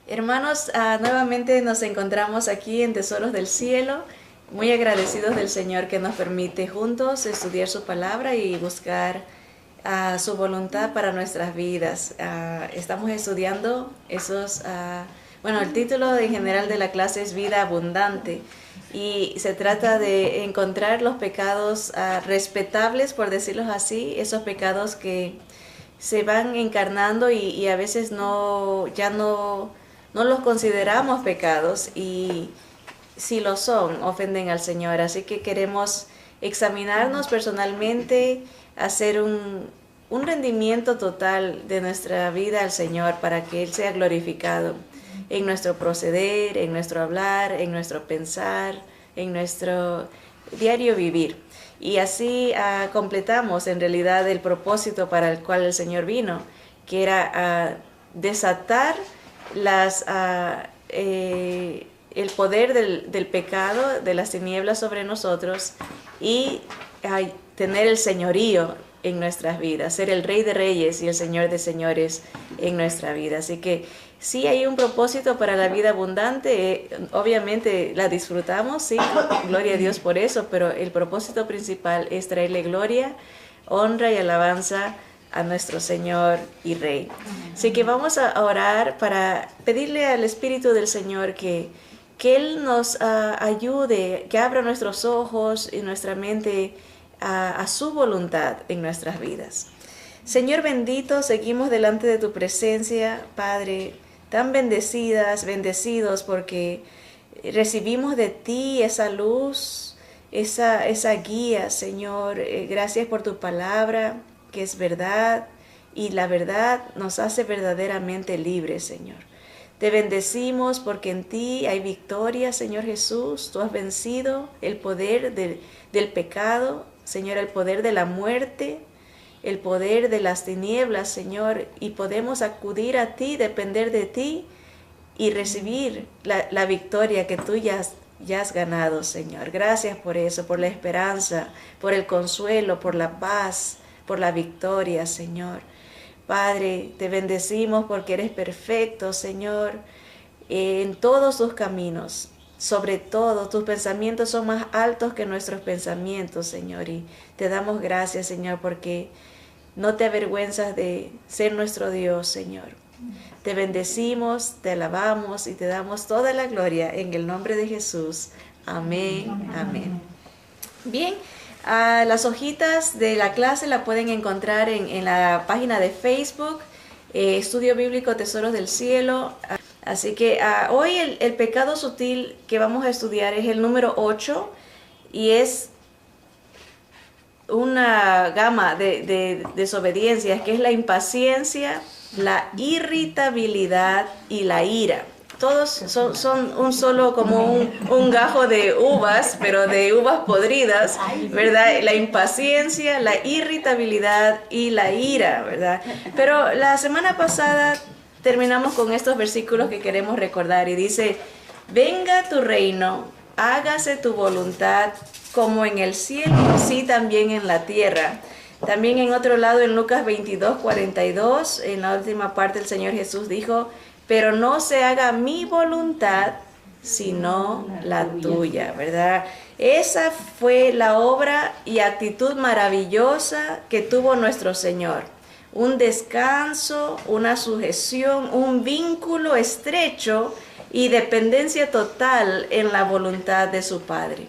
Hermanos, nuevamente nos encontramos aquí en Tesoros del Cielo, muy agradecidos del Señor que nos permite juntos estudiar su palabra y buscar su voluntad para nuestras vidas. Estamos estudiando el título en general de la clase es Vida Abundante y se trata de encontrar los pecados respetables, por decirlo así, esos pecados que se van encarnando y a veces ya no los consideramos pecados, y si lo son, ofenden al Señor. Así que queremos examinarnos personalmente, hacer un rendimiento total de nuestra vida al Señor para que Él sea glorificado en nuestro proceder, en nuestro hablar, en nuestro pensar, en nuestro diario vivir. Y así completamos en realidad el propósito para el cual el Señor vino, que era desatar el poder del pecado, de las tinieblas sobre nosotros, y tener el señorío en nuestras vidas, ser el Rey de Reyes y el Señor de Señores en nuestra vida. Así que sí hay un propósito para la vida abundante, obviamente la disfrutamos, sí, gloria a Dios por eso, pero el propósito principal es traerle gloria, honra y alabanza a nuestro Señor y Rey. Así que vamos a orar para pedirle al Espíritu del Señor que Él nos ayude, que abra nuestros ojos y nuestra mente a su voluntad en nuestras vidas. Señor bendito, seguimos delante de tu presencia, Padre, tan bendecidos porque recibimos de ti esa luz, esa guía, Señor. Gracias por tu palabra, que es verdad, y la verdad nos hace verdaderamente libres, Señor. Te bendecimos porque en ti hay victoria, Señor Jesús. Tú has vencido el poder del pecado, Señor, el poder de la muerte, el poder de las tinieblas, Señor, y podemos acudir a ti, depender de ti y recibir la victoria que tú ya has ganado, Señor. Gracias por eso, por la esperanza, por el consuelo, por la paz, por la victoria, Señor. Padre, te bendecimos porque eres perfecto, Señor, en todos tus caminos. Sobre todo, tus pensamientos son más altos que nuestros pensamientos, Señor. Y te damos gracias, Señor, porque no te avergüenzas de ser nuestro Dios, Señor. Te bendecimos, te alabamos y te damos toda la gloria en el nombre de Jesús. Amén, amén. Bien. Las hojitas de la clase la pueden encontrar en la página de Facebook, Estudio Bíblico Tesoros del Cielo. Así que hoy el pecado sutil que vamos a estudiar es el número 8 y es una gama de desobediencias, que es la impaciencia, la irritabilidad y la ira. Todos son un solo, como un gajo de uvas, pero de uvas podridas, ¿verdad? La impaciencia, la irritabilidad y la ira, ¿verdad? Pero la semana pasada terminamos con estos versículos que queremos recordar y dice: venga tu reino, hágase tu voluntad como en el cielo, así también en la tierra. También en otro lado, en Lucas 22:42, en la última parte, el Señor Jesús dijo: pero no se haga mi voluntad, sino la tuya, ¿verdad? Esa fue la obra y actitud maravillosa que tuvo nuestro Señor. Un descanso, una sujeción, un vínculo estrecho y dependencia total en la voluntad de su Padre.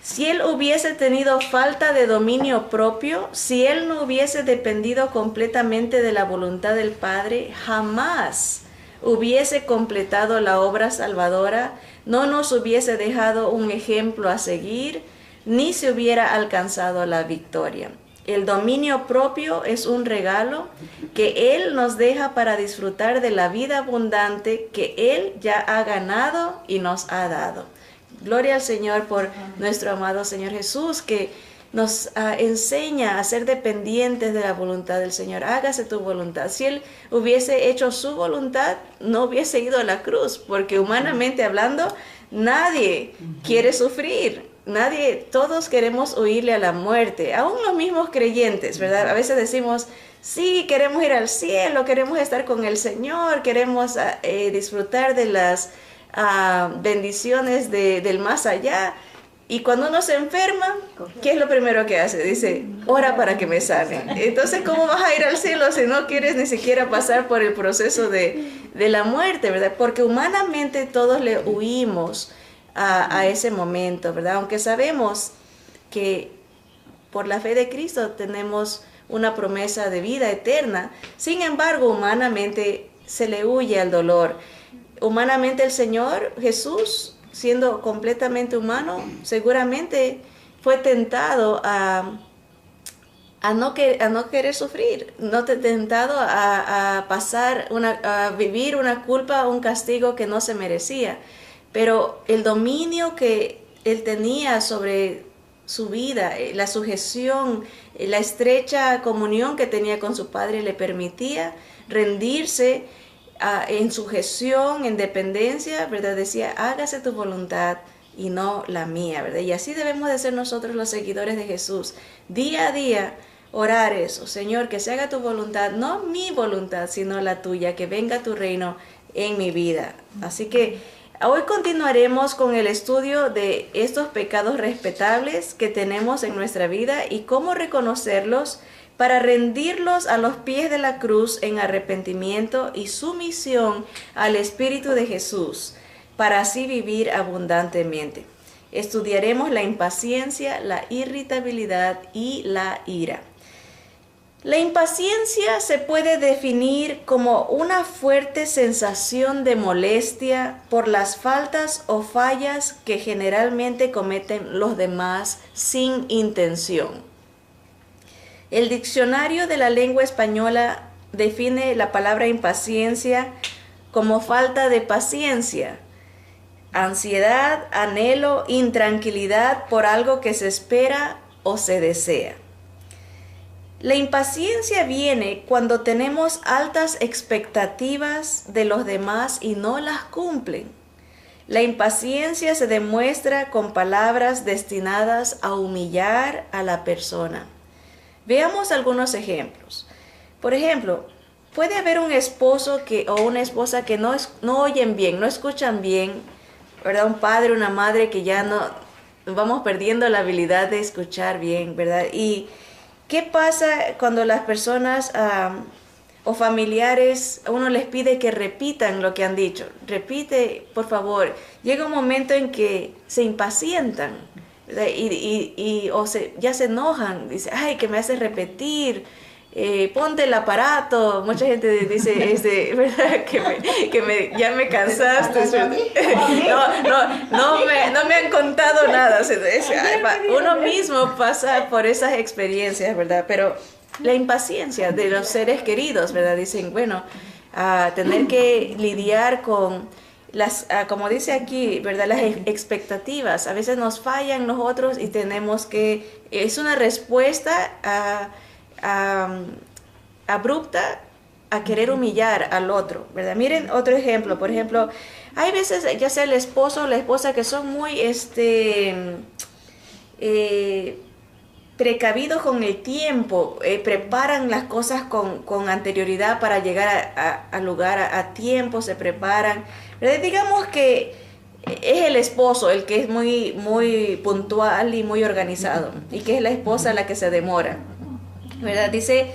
Si Él hubiese tenido falta de dominio propio, si Él no hubiese dependido completamente de la voluntad del Padre, jamás hubiese completado la obra salvadora, no nos hubiese dejado un ejemplo a seguir, ni se hubiera alcanzado la victoria. El dominio propio es un regalo que Él nos deja para disfrutar de la vida abundante que Él ya ha ganado y nos ha dado. Gloria al Señor por nuestro amado Señor Jesús, que nos enseña a ser dependientes de la voluntad del Señor. Hágase tu voluntad. Si Él hubiese hecho su voluntad, no hubiese ido a la cruz, porque humanamente hablando, nadie quiere sufrir. todos queremos huirle a la muerte, aún los mismos creyentes, ¿verdad? A veces decimos, sí, queremos ir al cielo, queremos estar con el Señor, queremos disfrutar de las bendiciones del más allá. Y cuando uno se enferma, ¿qué es lo primero que hace? Dice, ora para que me sane. Entonces, ¿cómo vas a ir al cielo si no quieres ni siquiera pasar por el proceso de la muerte, ¿verdad? Porque humanamente todos le huimos a ese momento, ¿verdad? Aunque sabemos que por la fe de Cristo tenemos una promesa de vida eterna, sin embargo, humanamente se le huye al dolor. Humanamente el Señor Jesús, siendo completamente humano, seguramente fue tentado a no querer sufrir, tentado a vivir una culpa, un castigo que no se merecía. Pero el dominio que él tenía sobre su vida, la sujeción, la estrecha comunión que tenía con su Padre le permitía rendirse en sujeción, en dependencia, ¿verdad? Decía, hágase tu voluntad y no la mía, ¿verdad? Y así debemos de ser nosotros los seguidores de Jesús. Día a día, orar eso, Señor, que se haga tu voluntad, no mi voluntad, sino la tuya, que venga tu reino en mi vida. Así que hoy continuaremos con el estudio de estos pecados respetables que tenemos en nuestra vida y cómo reconocerlos para rendirlos a los pies de la cruz en arrepentimiento y sumisión al Espíritu de Jesús, para así vivir abundantemente. Estudiaremos la impaciencia, la irritabilidad y la ira. La impaciencia se puede definir como una fuerte sensación de molestia por las faltas o fallas que generalmente cometen los demás sin intención. El diccionario de la lengua española define la palabra impaciencia como falta de paciencia, ansiedad, anhelo, intranquilidad por algo que se espera o se desea. La impaciencia viene cuando tenemos altas expectativas de los demás y no las cumplen. La impaciencia se demuestra con palabras destinadas a humillar a la persona. Veamos algunos ejemplos. Por ejemplo, puede haber un esposo o una esposa que no oyen bien, no escuchan bien, ¿verdad? Un padre, una madre que ya no vamos perdiendo la habilidad de escuchar bien, ¿verdad? Y ¿qué pasa cuando las personas o familiares, uno les pide que repitan lo que han dicho? Repite, por favor. Llega un momento en que se impacientan, ¿verdad? Ya se enojan. Dice, ay, que me hace repetir. Ponte el aparato. Mucha gente dice, ¿verdad? Ya me cansaste. No me han contado nada. Uno mismo pasa por esas experiencias, ¿verdad? Pero la impaciencia de los seres queridos, ¿verdad? Dicen, bueno, tener que lidiar con como dice aquí, ¿verdad? Las expectativas. A veces nos fallan nosotros y es una respuesta abrupta a querer humillar al otro, ¿verdad? Miren otro ejemplo. Por ejemplo, hay veces, ya sea el esposo o la esposa, que son muy precavidos con el tiempo, preparan las cosas con anterioridad para llegar al lugar a tiempo, se preparan, ¿verdad? Digamos que es el esposo el que es muy, muy puntual y muy organizado, y que es la esposa la que se demora, ¿verdad? Dice,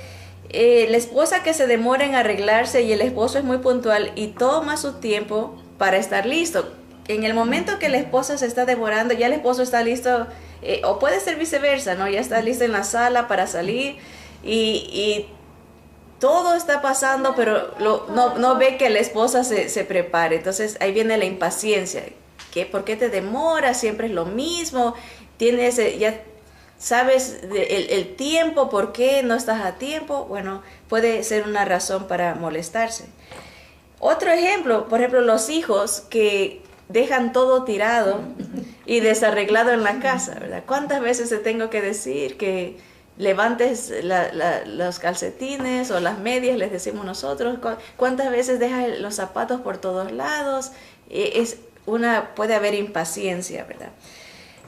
la esposa que se demora en arreglarse y el esposo es muy puntual y toma su tiempo para estar listo. En el momento que la esposa se está demorando, ya el esposo está listo, o puede ser viceversa, ¿no? Ya está listo en la sala para salir y todo está pasando, pero no ve que la esposa se prepare. Entonces ahí viene la impaciencia. ¿Por qué te demoras? Siempre es lo mismo. Ya sabes el tiempo, ¿por qué no estás a tiempo? Bueno, puede ser una razón para molestarse. Otro ejemplo, por ejemplo, los hijos que dejan todo tirado y desarreglado en la casa, ¿verdad? ¿Cuántas veces te tengo que decir que levantes los calcetines o las medias, les decimos nosotros? ¿Cuántas veces dejas los zapatos por todos lados? Puede haber impaciencia, ¿verdad?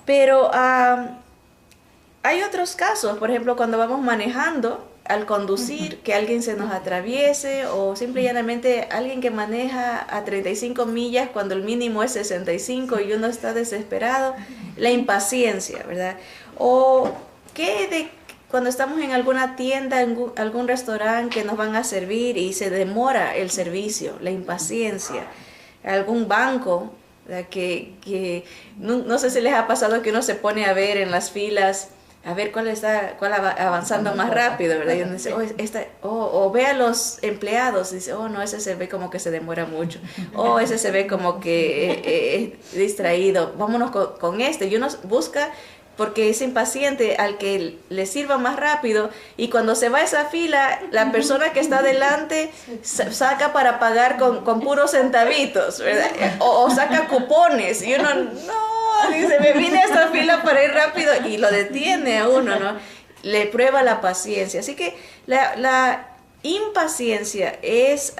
Pero hay otros casos, por ejemplo, cuando vamos manejando, al conducir, que alguien se nos atraviese o simple y llanamente alguien que maneja a 35 millas cuando el mínimo es 65 y uno está desesperado, la impaciencia, ¿verdad? O qué de cuando estamos en alguna tienda, en algún restaurante que nos van a servir y se demora el servicio, la impaciencia, algún banco, ¿verdad? Que no sé si les ha pasado que uno se pone a ver en las filas a ver cuál avanzando más rápido, ¿verdad? Y uno dice, o ve a los empleados y dice, oh, no, ese se ve como que se demora mucho, o ese se ve como que es distraído, vámonos con este. Y uno busca porque es impaciente al que le sirva más rápido, y cuando se va a esa fila, la persona que está adelante saca para pagar con puros centavitos, ¿verdad? O saca cupones, y uno, no, dice, me vine a esta fila para ir rápido, y lo detiene a uno, ¿no? Le prueba la paciencia. Así que la impaciencia es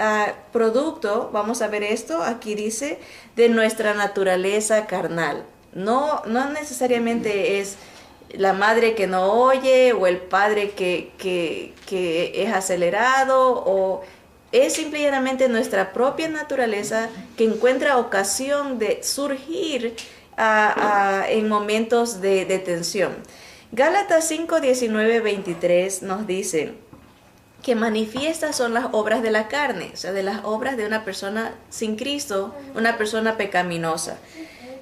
producto, vamos a ver esto, aquí dice, de nuestra naturaleza carnal. No necesariamente es la madre que no oye o el padre que es acelerado, o es simplemente nuestra propia naturaleza que encuentra ocasión de surgir en momentos de tensión. Gálatas 5, 19, 23 nos dice que manifiestas son las obras de la carne, o sea, de las obras de una persona sin Cristo, una persona pecaminosa.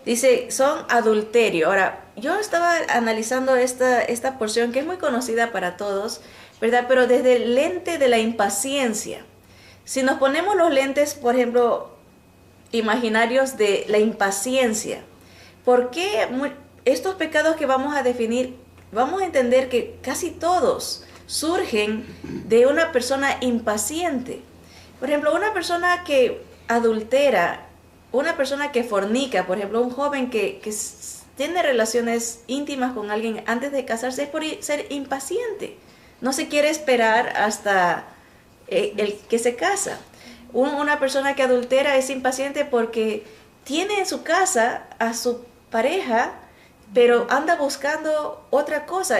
Dice, son adulterio. Ahora, yo estaba analizando esta porción que es muy conocida para todos, ¿verdad? Pero desde el lente de la impaciencia. Si nos ponemos los lentes, por ejemplo, imaginarios de la impaciencia, ¿por qué estos pecados que vamos a definir, vamos a entender que casi todos surgen de una persona impaciente? Por ejemplo, una persona que adultera, una persona que fornica, por ejemplo, un joven que tiene relaciones íntimas con alguien antes de casarse, es por ser impaciente. No se quiere esperar hasta el que se casa. Una persona que adultera es impaciente porque tiene en su casa a su pareja, pero anda buscando otra cosa.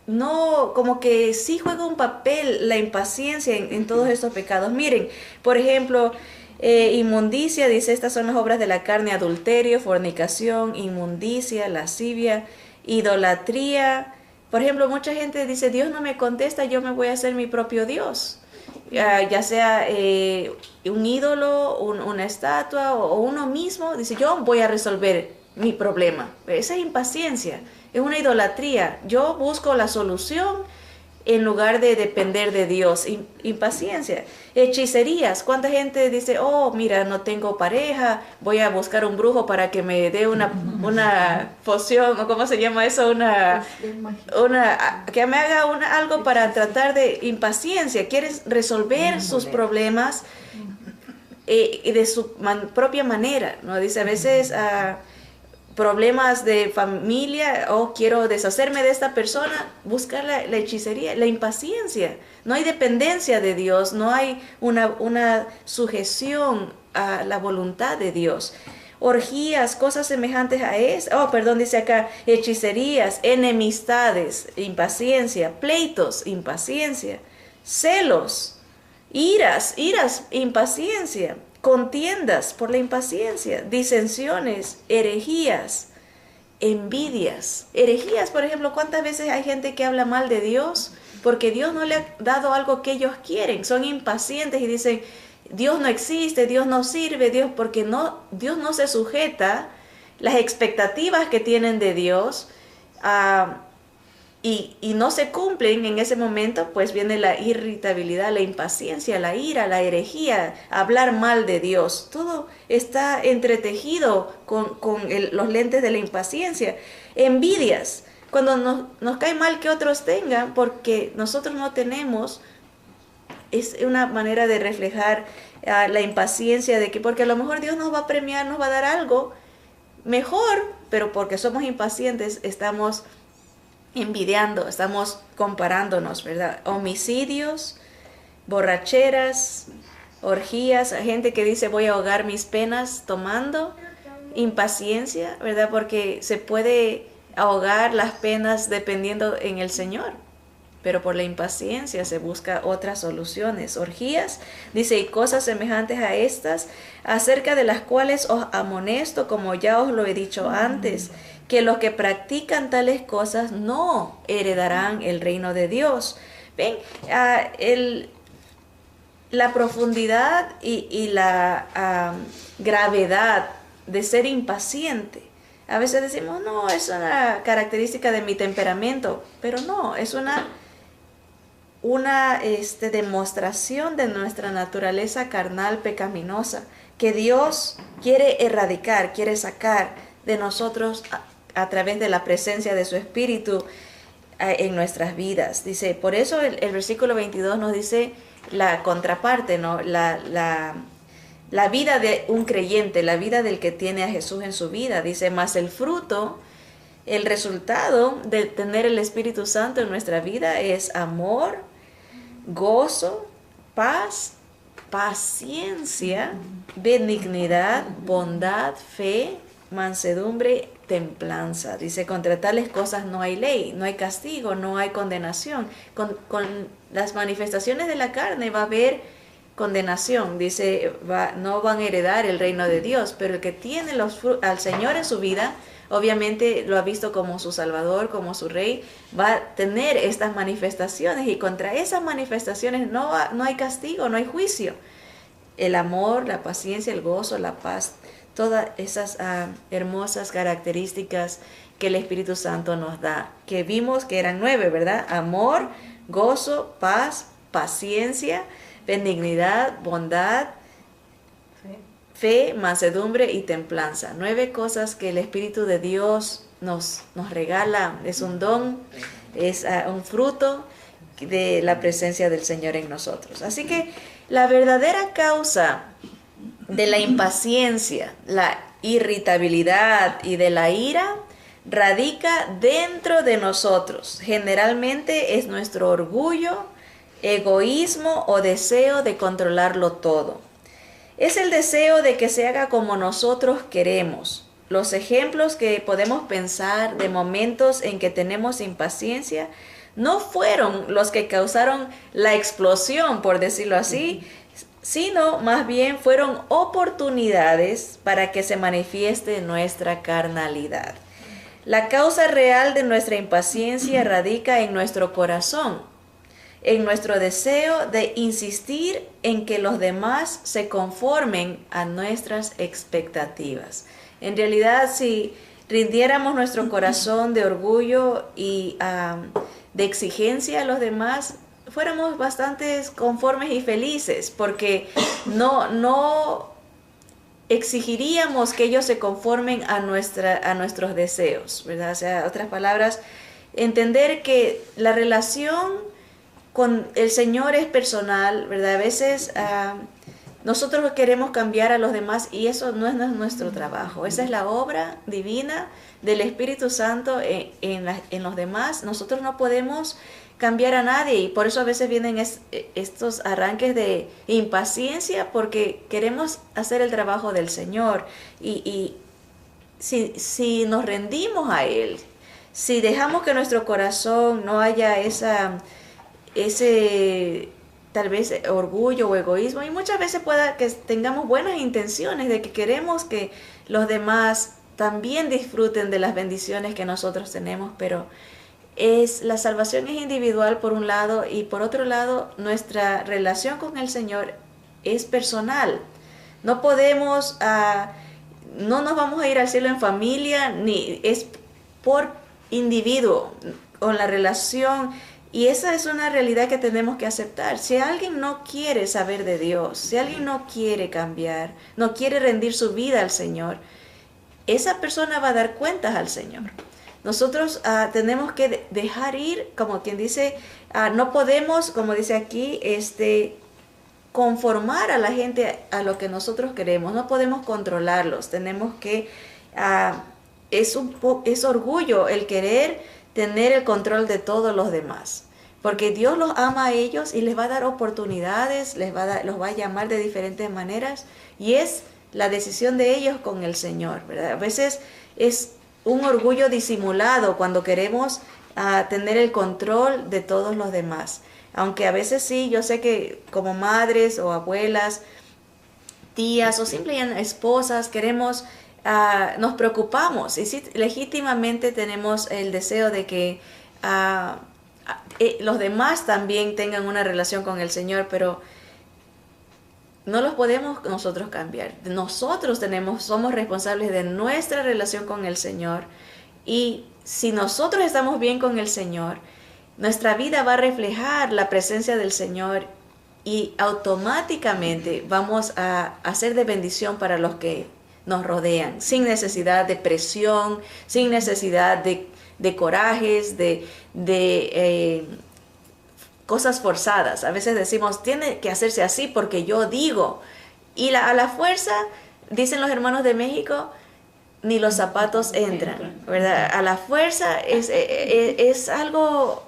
No, como que sí juega un papel la impaciencia en todos estos pecados. Miren, por ejemplo, inmundicia, dice, estas son las obras de la carne: adulterio, fornicación, inmundicia, lascivia, idolatría. Por ejemplo, mucha gente dice, Dios no me contesta, yo me voy a hacer mi propio Dios. Ya sea un ídolo, una estatua o uno mismo, dice, yo voy a resolver mi problema. Esa es impaciencia, es una idolatría. Yo busco la solución en lugar de depender de Dios. Impaciencia. Hechicerías. ¿Cuánta gente dice, oh, mira, no tengo pareja, voy a buscar un brujo para que me dé una poción, o cómo se llama eso, que me haga algo para tratar de impaciencia? Quieres resolver sus problemas de su propia manera, ¿no? Dice a veces problemas de familia, quiero deshacerme de esta persona, buscar la hechicería, la impaciencia. No hay dependencia de Dios, no hay una sujeción a la voluntad de Dios. Orgías, cosas semejantes a eso. Dice acá, hechicerías, enemistades, impaciencia, pleitos, impaciencia, celos, iras, impaciencia, contiendas por la impaciencia, disensiones, herejías, envidias. Herejías, por ejemplo, ¿cuántas veces hay gente que habla mal de Dios porque Dios no le ha dado algo que ellos quieren? Son impacientes y dicen, Dios no existe, Dios no sirve, Dios no se sujeta las expectativas que tienen de Dios, y no se cumplen en ese momento, pues viene la irritabilidad, la impaciencia, la ira, la herejía, hablar mal de Dios. Todo está entretejido con los lentes de la impaciencia. Envidias, cuando nos cae mal que otros tengan porque nosotros no tenemos, es una manera de reflejar la impaciencia de que porque a lo mejor Dios nos va a premiar, nos va a dar algo mejor, pero porque somos impacientes estamos envidiando, estamos comparándonos, ¿verdad? Homicidios, borracheras, orgías, gente que dice voy a ahogar mis penas tomando, impaciencia, ¿verdad? Porque se puede ahogar las penas dependiendo en el Señor. Pero por la impaciencia se busca otras soluciones. Orgías, dice, y cosas semejantes a estas, acerca de las cuales os amonesto, como ya os lo he dicho antes, que los que practican tales cosas no heredarán el reino de Dios. Ven, la profundidad y la gravedad de ser impaciente. A veces decimos, no, es una característica de mi temperamento, pero no, es una demostración de nuestra naturaleza carnal pecaminosa que Dios quiere erradicar, quiere sacar de nosotros a través de la presencia de su Espíritu en nuestras vidas. Dice, por eso el versículo 22 nos dice la contraparte, ¿no? La vida de un creyente, la vida del que tiene a Jesús en su vida. Dice, más el fruto, el resultado de tener el Espíritu Santo en nuestra vida es amor, gozo, paz, paciencia, benignidad, bondad, fe, mansedumbre, templanza. Dice, contra tales cosas no hay ley, no hay castigo, no hay condenación. Con las manifestaciones de la carne va a haber condenación. Dice, no van a heredar el reino de Dios, pero el que tiene al Señor en su vida, obviamente lo ha visto como su Salvador, como su Rey, va a tener estas manifestaciones, y contra esas manifestaciones no hay castigo, no hay juicio. El amor, la paciencia, el gozo, la paz, todas esas hermosas características que el Espíritu Santo nos da, que vimos que eran 9, ¿verdad? Amor, gozo, paz, paciencia, benignidad, bondad, fe, mansedumbre y templanza. 9 cosas que el Espíritu de Dios nos regala. Es un don, es un fruto de la presencia del Señor en nosotros. Así que la verdadera causa de la impaciencia, la irritabilidad y de la ira radica dentro de nosotros. Generalmente es nuestro orgullo, egoísmo o deseo de controlarlo todo. Es el deseo de que se haga como nosotros queremos. Los ejemplos que podemos pensar de momentos en que tenemos impaciencia no fueron los que causaron la explosión, por decirlo así, sino más bien fueron oportunidades para que se manifieste nuestra carnalidad. La causa real de nuestra impaciencia radica en nuestro corazón, en nuestro deseo de insistir en que los demás se conformen a nuestras expectativas. En realidad, si rindiéramos nuestro corazón de orgullo y de exigencia a los demás, fuéramos bastante conformes y felices, porque no exigiríamos que ellos se conformen a nuestros deseos, ¿verdad? O sea, en otras palabras, entender que la relación con el Señor es personal, ¿verdad? A veces nosotros queremos cambiar a los demás y eso no es nuestro trabajo. Esa es la obra divina del Espíritu Santo en los demás. Nosotros no podemos cambiar a nadie, y por eso a veces vienen estos arranques de impaciencia, porque queremos hacer el trabajo del Señor, y si nos rendimos a Él, si dejamos que nuestro corazón no haya ese tal vez orgullo o egoísmo, y muchas veces pueda que tengamos buenas intenciones de que queremos que los demás también disfruten de las bendiciones que nosotros tenemos, pero la salvación es individual por un lado, y por otro lado nuestra relación con el Señor es personal. No podemos, no nos vamos a ir al cielo en familia, ni es por individuo con la relación, y esa es una realidad que tenemos que aceptar. Si alguien no quiere saber de Dios, si alguien no quiere cambiar, no quiere rendir su vida al Señor, esa persona va a dar cuentas al Señor. Nosotros tenemos que dejar ir, como quien dice, no podemos, como dice aquí, conformar a la gente a lo que nosotros queremos, no podemos controlarlos, tenemos que, es orgullo el querer tener el control de todos los demás, porque Dios los ama a ellos y les va a dar oportunidades, los va a llamar de diferentes maneras, y es la decisión de ellos con el Señor, ¿verdad? A veces es un orgullo disimulado cuando queremos tener el control de todos los demás. Aunque a veces sí, yo sé que como madres o abuelas, tías o simplemente esposas queremos, nos preocupamos y sí, legítimamente tenemos el deseo de que los demás también tengan una relación con el Señor, pero no los podemos nosotros cambiar. Nosotros somos responsables de nuestra relación con el Señor, y si nosotros estamos bien con el Señor, nuestra vida va a reflejar la presencia del Señor y automáticamente vamos a ser de bendición para los que nos rodean, sin necesidad de presión, sin necesidad de corajes, de cosas forzadas. A veces decimos, tiene que hacerse así porque yo digo. Y a la fuerza, dicen los hermanos de México, ni los zapatos entran, ¿verdad? A la fuerza es algo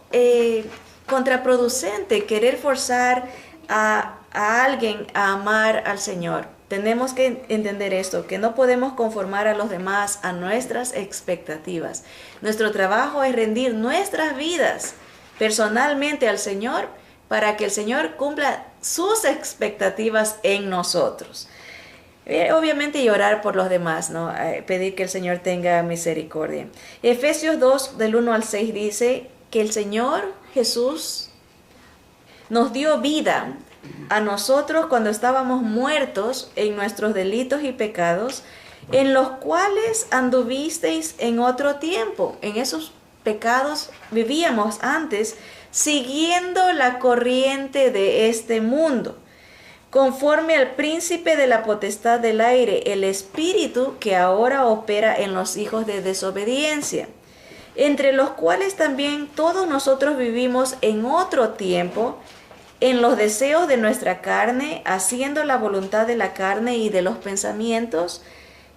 contraproducente querer forzar a alguien a amar al Señor. Tenemos que entender esto, que no podemos conformar a los demás a nuestras expectativas. Nuestro trabajo es rendir nuestras vidas personalmente al Señor para que el Señor cumpla sus expectativas en nosotros. Obviamente, y orar por los demás, ¿no? Pedir que el Señor tenga misericordia. Efesios 2, del 1 al 6 dice que el Señor Jesús nos dio vida a nosotros cuando estábamos muertos en nuestros delitos y pecados, en los cuales anduvisteis en otro tiempo. En esos pecados vivíamos antes, siguiendo la corriente de este mundo, conforme al príncipe de la potestad del aire, el espíritu que ahora opera en los hijos de desobediencia, entre los cuales también todos nosotros vivimos en otro tiempo, en los deseos de nuestra carne, haciendo la voluntad de la carne y de los pensamientos,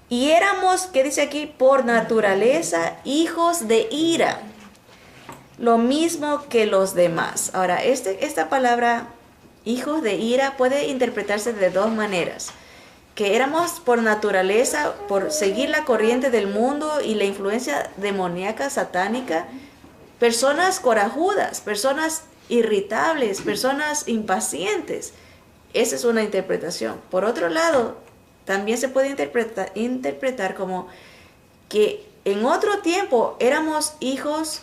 y éramos, ¿qué dice aquí? Por naturaleza, hijos de ira, lo mismo que los demás. Ahora, esta palabra hijos de ira puede interpretarse de dos maneras. Que éramos por naturaleza, por seguir la corriente del mundo y la influencia demoníaca, satánica, personas corajudas, personas irritables, personas impacientes. Esa es una interpretación. Por otro lado, también se puede interpretar como que en otro tiempo éramos hijos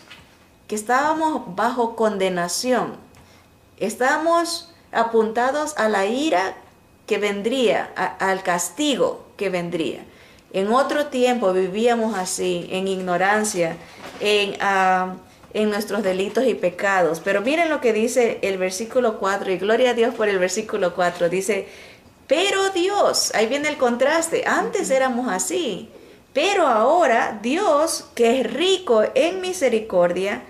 que estábamos bajo condenación. Estábamos apuntados a la ira que vendría, al castigo que vendría. En otro tiempo vivíamos así, en ignorancia, en nuestros delitos y pecados. Pero miren lo que dice el versículo 4, y gloria a Dios por el versículo 4. Dice, pero Dios, ahí viene el contraste, antes éramos así, pero ahora Dios, que es rico en misericordia,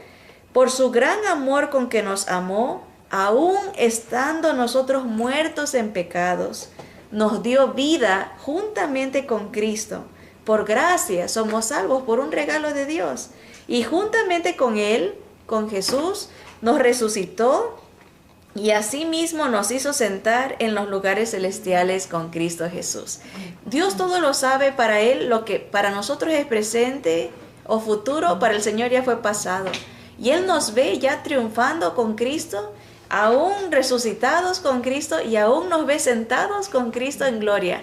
por su gran amor con que nos amó, aún estando nosotros muertos en pecados, nos dio vida juntamente con Cristo. Por gracia somos salvos por un regalo de Dios. Y juntamente con Él, con Jesús, nos resucitó y asimismo nos hizo sentar en los lugares celestiales con Cristo Jesús. Dios todo lo sabe. Para Él lo que para nosotros es presente o futuro, para el Señor ya fue pasado. Y Él nos ve ya triunfando con Cristo, aún resucitados con Cristo, y aún nos ve sentados con Cristo en gloria.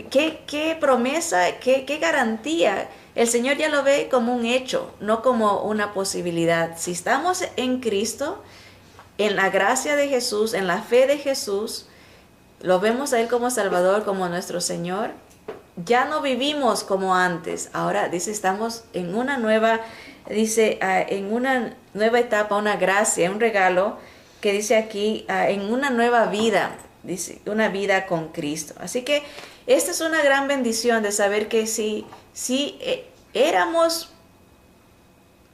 ¿Qué promesa, qué garantía? El Señor ya lo ve como un hecho, no como una posibilidad. Si estamos en Cristo, en la gracia de Jesús, en la fe de Jesús, lo vemos a Él como Salvador, como nuestro Señor, ya no vivimos como antes. Ahora, dice, estamos en una nueva, en una nueva etapa, una gracia, un regalo, que dice aquí, en una nueva vida, dice, una vida con Cristo. Así que esta es una gran bendición de saber que si éramos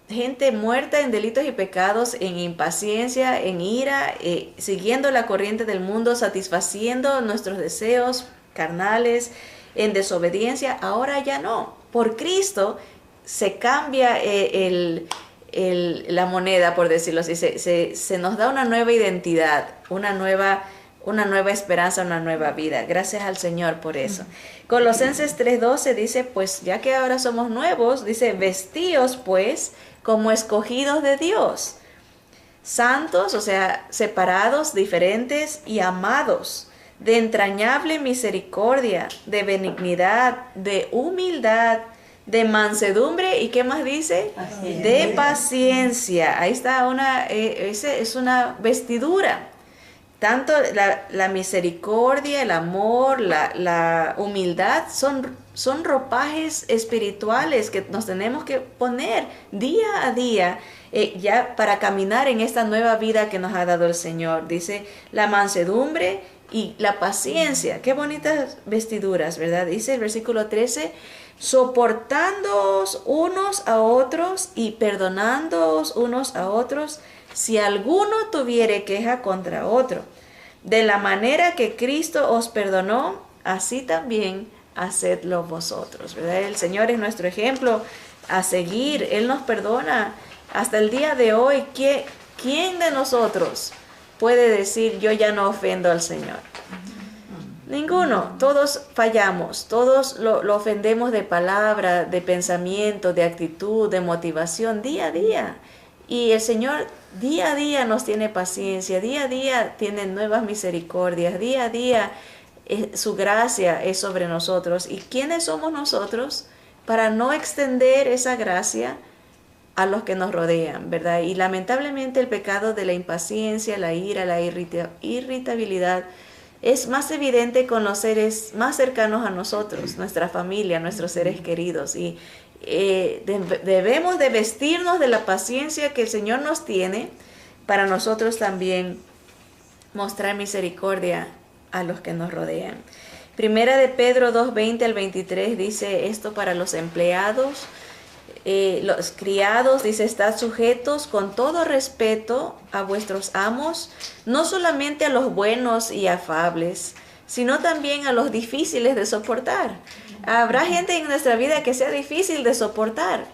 gente muerta en delitos y pecados, en impaciencia, en ira, siguiendo la corriente del mundo, satisfaciendo nuestros deseos carnales, en desobediencia, ahora ya no. Por Cristo se cambia la moneda, por decirlo así, se nos da una nueva identidad, una nueva una nueva esperanza, una nueva vida. Gracias al Señor por eso. Colosenses 3:12 dice, pues ya que ahora somos nuevos, dice, vestíos pues como escogidos de Dios, santos, o sea, separados, diferentes y amados, de entrañable misericordia, de benignidad, de humildad, de mansedumbre, ¿y qué más dice? Paciencia. De paciencia. Ahí está es una vestidura. Tanto la misericordia, el amor, la humildad son ropajes espirituales que nos tenemos que poner día a día ya para caminar en esta nueva vida que nos ha dado el Señor. Dice la mansedumbre y la paciencia. Qué bonitas vestiduras, ¿verdad? Dice el versículo 13, soportándoos unos a otros y perdonándoos unos a otros, si alguno tuviere queja contra otro. De la manera que Cristo os perdonó, así también hacedlo vosotros, ¿verdad? El Señor es nuestro ejemplo a seguir. Él nos perdona. Hasta el día de hoy, ¿quién de nosotros puede decir yo ya no ofendo al Señor? Ninguno. Todos fallamos. Todos lo ofendemos de palabra, de pensamiento, de actitud, de motivación, día a día. Y el Señor día a día nos tiene paciencia, día a día tiene nuevas misericordias, día a día su gracia es sobre nosotros. ¿Y quiénes somos nosotros para no extender esa gracia a los que nos rodean, verdad? Y lamentablemente el pecado de la impaciencia, la ira, la irritabilidad es más evidente con los seres más cercanos a nosotros, nuestra familia, nuestros seres queridos. Y debemos de vestirnos de la paciencia que el Señor nos tiene para nosotros también mostrar misericordia a los que nos rodean. Primera de Pedro 2:20 al 23 dice esto para los empleados. Los criados, dice, estad sujetos con todo respeto a vuestros amos, no solamente a los buenos y afables, sino también a los difíciles de soportar. Habrá gente en nuestra vida que sea difícil de soportar.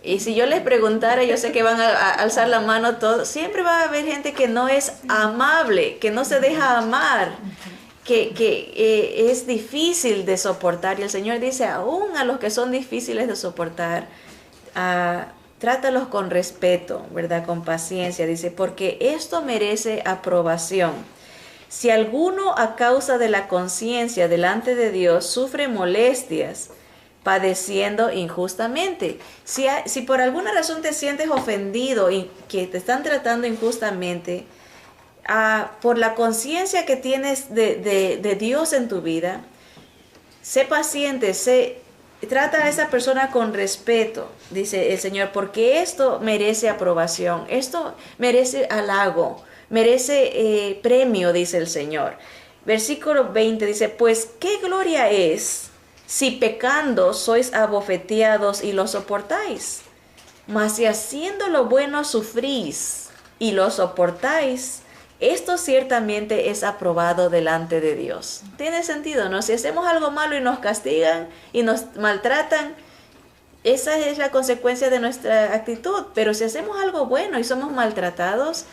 Y si yo les preguntara, yo sé que van a alzar la mano todos, siempre va a haber gente que no es amable, que no se deja amar, que es difícil de soportar. Y el Señor dice, aún a los que son difíciles de soportar, trátalos con respeto, ¿verdad? Con paciencia. Dice, porque esto merece aprobación. Si alguno a causa de la conciencia delante de Dios sufre molestias, padeciendo injustamente. Si por alguna razón te sientes ofendido y que te están tratando injustamente, por la conciencia que tienes de Dios en tu vida, sé paciente, trata a esa persona con respeto, dice el Señor, porque esto merece aprobación, esto merece halago, merece premio, dice el Señor. Versículo 20 dice, pues qué gloria es si pecando sois abofeteados y lo soportáis, mas si haciendo lo bueno sufrís y lo soportáis, esto ciertamente es aprobado delante de Dios. Tiene sentido, ¿no? Si hacemos algo malo y nos castigan y nos maltratan, esa es la consecuencia de nuestra actitud. Pero si hacemos algo bueno y somos maltratados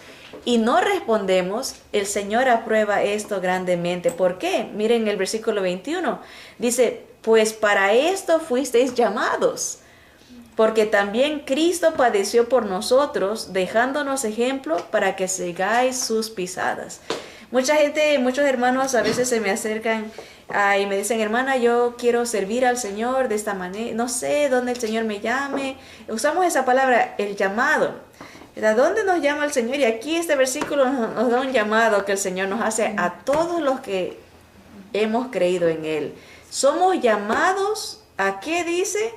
y no respondemos, el Señor aprueba esto grandemente. ¿Por qué? Miren el versículo 21. Dice, pues para esto fuisteis llamados, porque también Cristo padeció por nosotros, dejándonos ejemplo para que sigáis sus pisadas. Mucha gente, muchos hermanos a veces se me acercan y me dicen, hermana, yo quiero servir al Señor de esta manera, no sé dónde el Señor me llame. Usamos esa palabra, el llamado. ¿A dónde nos llama el Señor? Y aquí este versículo nos da un llamado que el Señor nos hace a todos los que hemos creído en Él. Somos llamados, ¿a qué dice?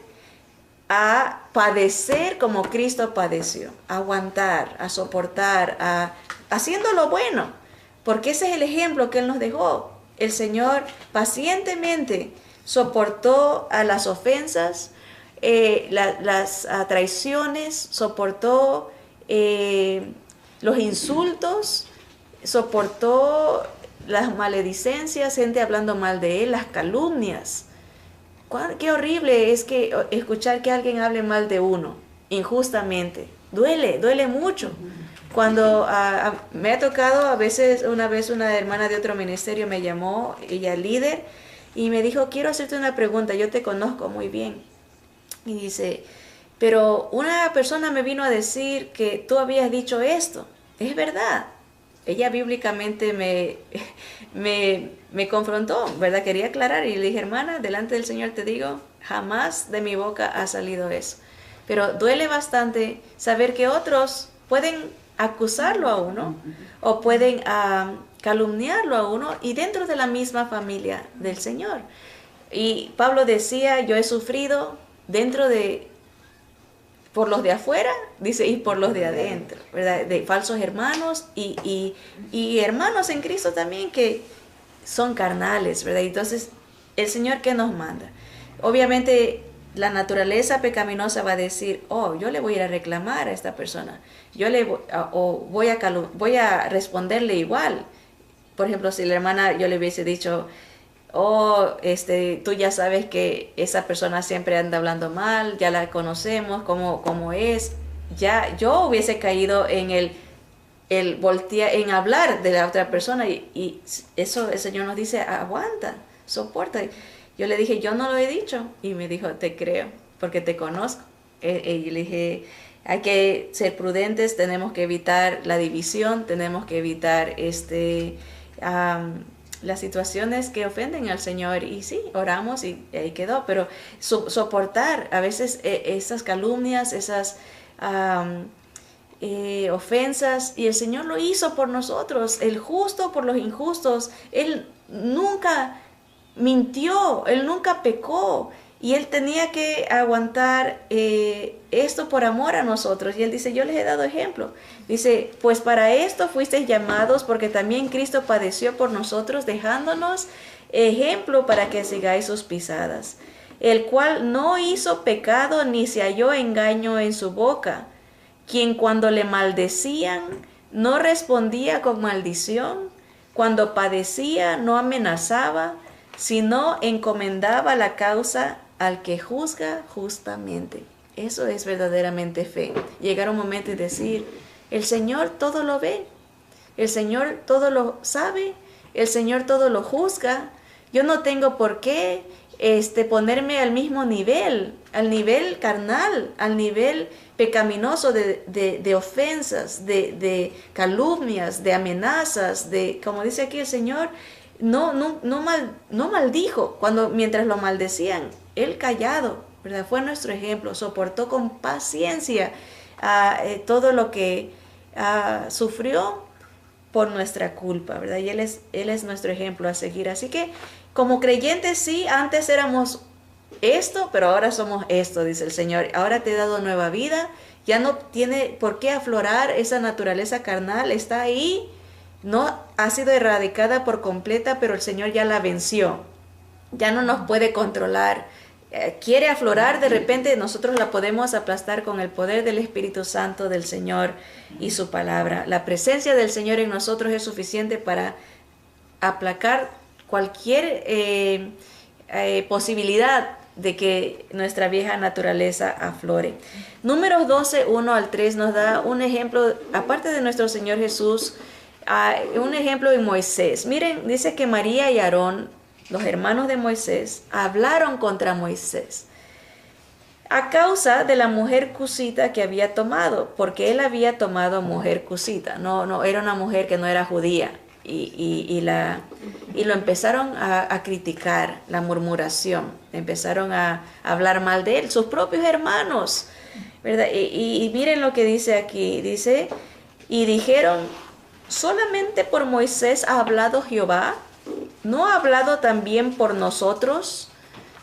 A padecer como Cristo padeció, a aguantar, a soportar, haciendo lo bueno, porque ese es el ejemplo que Él nos dejó. El Señor pacientemente soportó a las ofensas, las traiciones, soportó los insultos, soportó las maledicencias, gente hablando mal de Él, las calumnias. Qué horrible es que escuchar que alguien hable mal de uno injustamente. Duele mucho. Cuando me ha tocado, a veces, una vez una hermana de otro ministerio me llamó, ella líder, y me dijo, quiero hacerte una pregunta, yo te conozco muy bien. Y dice, pero una persona me vino a decir que tú habías dicho esto, ¿es verdad? Ella bíblicamente me confrontó, ¿verdad? Quería aclarar y le dije, hermana, delante del Señor te digo, jamás de mi boca ha salido eso. Pero duele bastante saber que otros pueden acusarlo a uno o pueden calumniarlo a uno y dentro de la misma familia del Señor. Y Pablo decía, yo he sufrido por los de afuera, dice, y por los de adentro, ¿verdad? De falsos hermanos y hermanos en Cristo también que son carnales, ¿verdad? Entonces, el Señor, ¿qué nos manda? Obviamente, la naturaleza pecaminosa va a decir, oh, yo le voy a ir a reclamar a esta persona, voy a responderle igual. Por ejemplo, si la hermana, yo le hubiese dicho, oh, tú ya sabes que esa persona siempre anda hablando mal, ya la conocemos, cómo es, ya yo hubiese caído en en hablar de la otra persona y eso el Señor nos dice, aguanta, soporta. Yo le dije, yo no lo he dicho, y me dijo, te creo, porque te conozco. Y le dije, hay que ser prudentes, tenemos que evitar la división, tenemos que evitar las situaciones que ofenden al Señor. Y sí, oramos y ahí quedó, pero soportar a veces esas calumnias, esas ofensas, y el Señor lo hizo por nosotros, el justo por los injustos. Él nunca mintió, Él nunca pecó, y Él tenía que aguantar esto por amor a nosotros. Y Él dice, yo les he dado ejemplo. Dice, pues para esto fuisteis llamados, porque también Cristo padeció por nosotros, dejándonos ejemplo para que sigáis sus pisadas, el cual no hizo pecado ni se halló engaño en su boca, quien cuando le maldecían no respondía con maldición, cuando padecía no amenazaba, sino encomendaba la causa al que juzga justamente. Eso es verdaderamente fe. Llegar a un momento y decir, el Señor todo lo ve, el Señor todo lo sabe, el Señor todo lo juzga. Yo no tengo por qué ponerme al mismo nivel, al nivel carnal, al nivel pecaminoso de ofensas, de calumnias, de amenazas, como dice aquí el Señor. No maldijo mientras lo maldecían, Él callado, ¿verdad? Fue nuestro ejemplo, soportó con paciencia todo lo que sufrió por nuestra culpa, ¿verdad? Y Él es nuestro ejemplo a seguir. Así que como creyentes sí, antes éramos esto, pero ahora somos esto, dice el Señor. Ahora te he dado nueva vida, ya no tiene por qué aflorar esa naturaleza carnal, está ahí. No ha sido erradicada por completa, pero el Señor ya la venció. Ya no nos puede controlar. Quiere aflorar, de repente nosotros la podemos aplastar con el poder del Espíritu Santo del Señor y su palabra. La presencia del Señor en nosotros es suficiente para aplacar cualquier posibilidad de que nuestra vieja naturaleza aflore. Números 12, 1 al 3 nos da un ejemplo, aparte de nuestro Señor Jesús, un ejemplo de Moisés. Miren, dice que María y Aarón, los hermanos de Moisés, hablaron contra Moisés a causa de la mujer cusita que había tomado, porque él había tomado mujer cusita, no era una mujer que no era judía, y lo empezaron a criticar, la murmuración, empezaron a hablar mal de él, sus propios hermanos, ¿verdad? Y miren lo que dice aquí, dice, y dijeron, ¿solamente por Moisés ha hablado Jehová? ¿No ha hablado también por nosotros?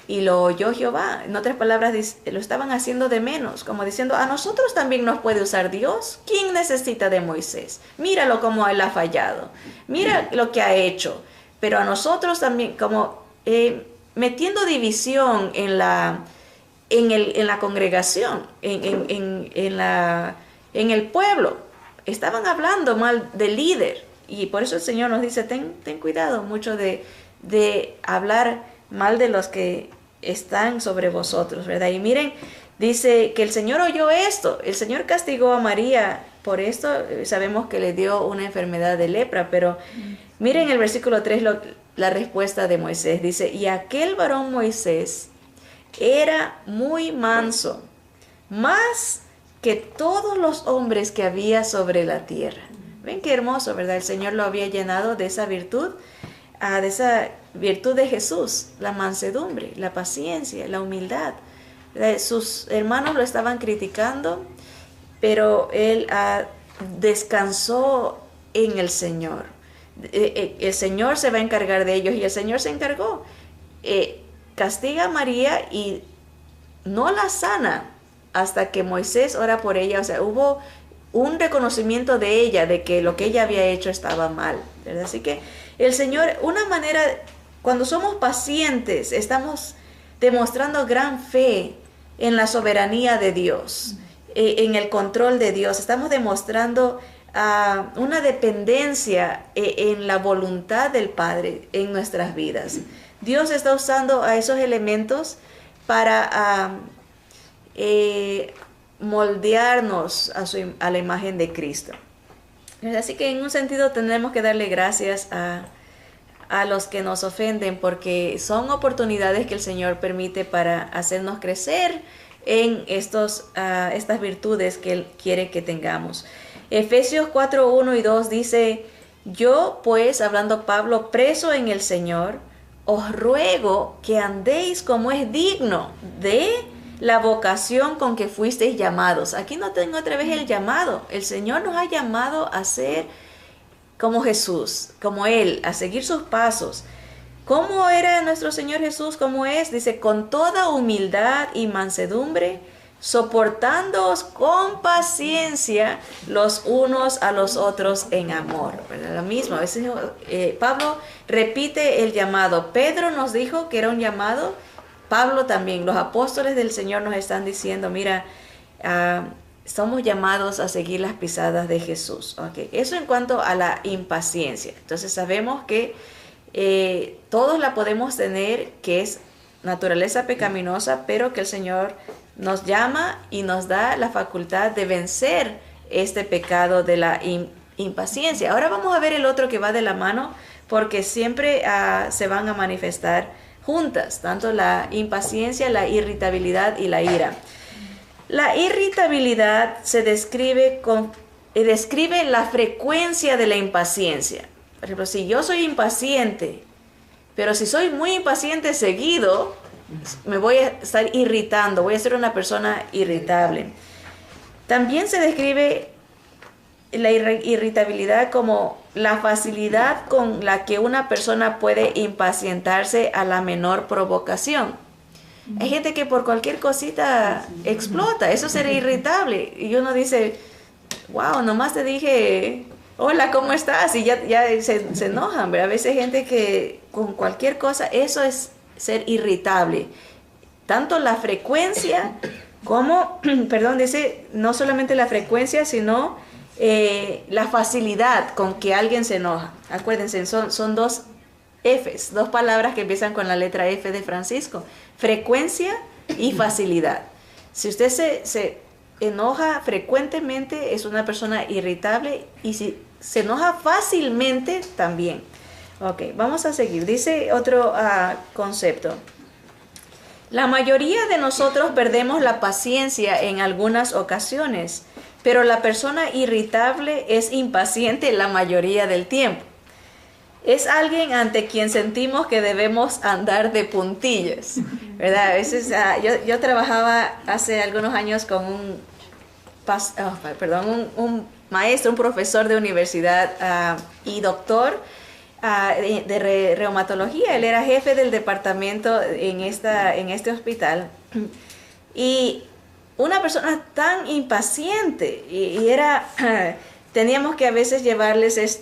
Y lo oyó Jehová. En otras palabras, lo estaban haciendo de menos, como diciendo, a nosotros también nos puede usar Dios. ¿Quién necesita de Moisés? Míralo como él ha fallado. Mira lo que ha hecho. Pero a nosotros también, como metiendo división en la congregación, en el pueblo. Estaban hablando mal del líder, y por eso el Señor nos dice, ten cuidado mucho de hablar mal de los que están sobre vosotros, ¿verdad? Y miren, dice que el Señor oyó esto, el Señor castigó a María por esto sabemos que le dio una enfermedad de lepra, pero miren el versículo 3, la respuesta de Moisés. Dice, y aquel varón Moisés era muy manso, más que todos los hombres que había sobre la tierra. Ven qué hermoso, ¿verdad? El Señor lo había llenado de esa virtud de Jesús, la mansedumbre, la paciencia, la humildad. Sus hermanos lo estaban criticando, pero él descansó en el Señor. El Señor se va a encargar de ellos y el Señor se encargó. Castiga a María y no la sana hasta que Moisés ora por ella. O sea, hubo un reconocimiento de ella, de que lo que ella había hecho estaba mal, ¿verdad? Así que el Señor, una manera, cuando somos pacientes, estamos demostrando gran fe en la soberanía de Dios, en el control de Dios. Estamos demostrando una dependencia en la voluntad del Padre en nuestras vidas. Dios está usando a esos elementos para moldearnos a la imagen de Cristo. Así que en un sentido tenemos que darle gracias a los que nos ofenden, porque son oportunidades que el Señor permite para hacernos crecer en estas virtudes que Él quiere que tengamos. Efesios 4, 1 y 2 dice, yo pues, hablando Pablo, preso en el Señor, os ruego que andéis como es digno de la vocación con que fuisteis llamados. Aquí no tengo otra vez el llamado. El Señor nos ha llamado a ser como Jesús, como Él, a seguir sus pasos. ¿Cómo era nuestro Señor Jesús? ¿Cómo es? Dice, con toda humildad y mansedumbre, soportándoos con paciencia los unos a los otros en amor. ¿Verdad? Lo mismo, a veces Pablo repite el llamado. Pedro nos dijo que era un llamado. Pablo también, los apóstoles del Señor nos están diciendo, mira, somos llamados a seguir las pisadas de Jesús. Okay. Eso en cuanto a la impaciencia. Entonces sabemos que todos la podemos tener, que es naturaleza pecaminosa, pero que el Señor nos llama y nos da la facultad de vencer este pecado de la impaciencia. Ahora vamos a ver el otro que va de la mano, porque siempre se van a manifestar juntas, tanto la impaciencia, la irritabilidad y la ira. La irritabilidad se describe describe la frecuencia de la impaciencia. Por ejemplo, si yo soy impaciente, pero si soy muy impaciente seguido, me voy a estar irritando, voy a ser una persona irritable. También se describe la irritabilidad como la facilidad con la que una persona puede impacientarse a la menor provocación. Hay gente que por cualquier cosita explota, eso será irritable. Y uno dice, wow, nomás te dije, hola, ¿cómo estás? Y ya se enojan, ¿verdad? A veces hay gente que con cualquier cosa, eso es ser irritable. Tanto la frecuencia como, perdón, dice, no solamente la frecuencia, sino la facilidad con que alguien se enoja. Acuérdense, son dos Fs, dos palabras que empiezan con la letra F de Francisco. Frecuencia y facilidad. Si usted se enoja frecuentemente, es una persona irritable, y si se enoja fácilmente, también. Ok, vamos a seguir. Dice otro concepto. La mayoría de nosotros perdemos la paciencia en algunas ocasiones, pero la persona irritable es impaciente la mayoría del tiempo. Es alguien ante quien sentimos que debemos andar de puntillas, ¿verdad? A veces yo trabajaba hace algunos años con un maestro, un profesor de universidad y doctor de reumatología. Él era jefe del departamento en este hospital. Y una persona tan impaciente y teníamos que a veces llevarles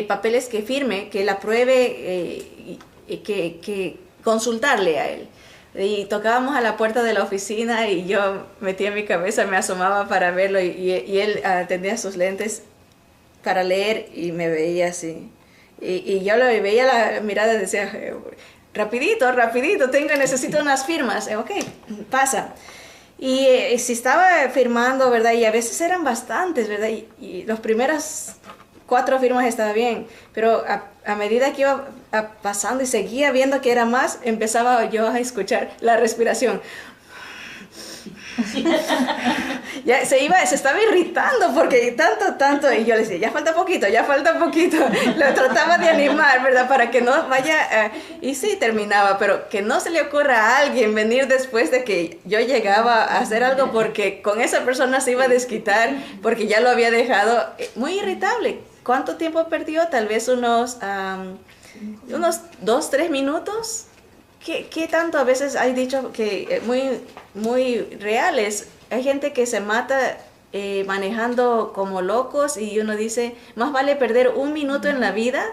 papeles que firme, que la apruebe, que consultarle a él. Y tocábamos a la puerta de la oficina y yo metía mi cabeza, me asomaba para verlo y él tenía sus lentes para leer y me veía así. Y yo le veía la mirada y decía, rapidito, necesito unas firmas. Ok, pasa. Y si estaba firmando, ¿verdad? Y a veces eran bastantes, ¿verdad? Y los primeros 4 firmas estaba bien, pero a medida que iba pasando y seguía viendo que era más, empezaba yo a escuchar la respiración. Ya se estaba irritando porque tanto, y yo le decía, ya falta poquito, lo trataba de animar, ¿verdad? Para que no vaya, y sí, terminaba, pero que no se le ocurra a alguien venir después de que yo llegaba a hacer algo, porque con esa persona se iba a desquitar, porque ya lo había dejado muy irritable. ¿Cuánto tiempo perdió? Tal vez unos 2-3 minutos. ¿Qué tanto a veces hay dicho que muy reales? Hay gente que se mata manejando como locos y uno dice, más vale perder 1 minuto en la vida